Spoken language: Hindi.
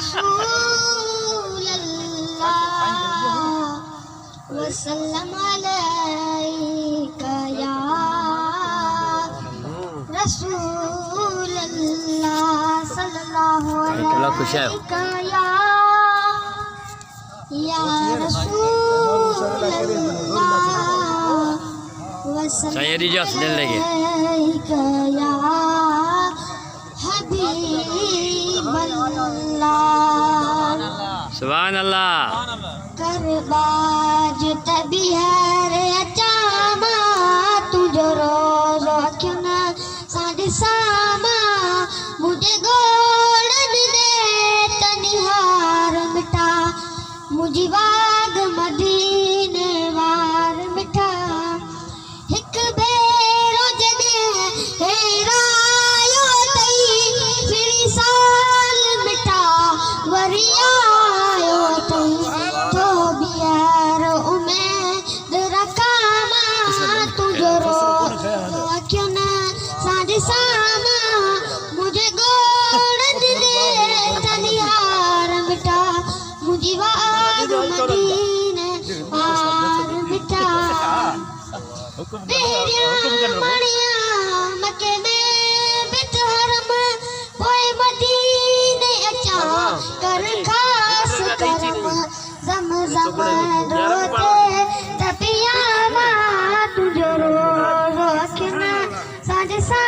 रसूल अल्लाह वसल्लम अलैका या रसूल अल्लाह सल्लल्लाहु अलैका या रसूल अल्लाह वसल्लम अलैका या हबीब अल्लाह सुभान अल्लाह करबाज तभी है अचामा तुझो रोज़ो क्यों ना साढ़े सामा मुझे गोड़न दे तनिहार मिठा मुझे वाग मदीने वार मिठा हिक बेरो जगे हेरायो तई फिर साल मिठा वरियायो तई तो बियार उम्मीद रकामा तुझो रो क्यों ना साढ़े सामा मुझे गोड़ दे तनिहार मिठा मुझे वाग मदीने वार मिठा मणिया मके में बित हरम पोए मदीने अचा कर खास करम जम जम रोते तपिया तुझो रो क्यों ना साढ़े सा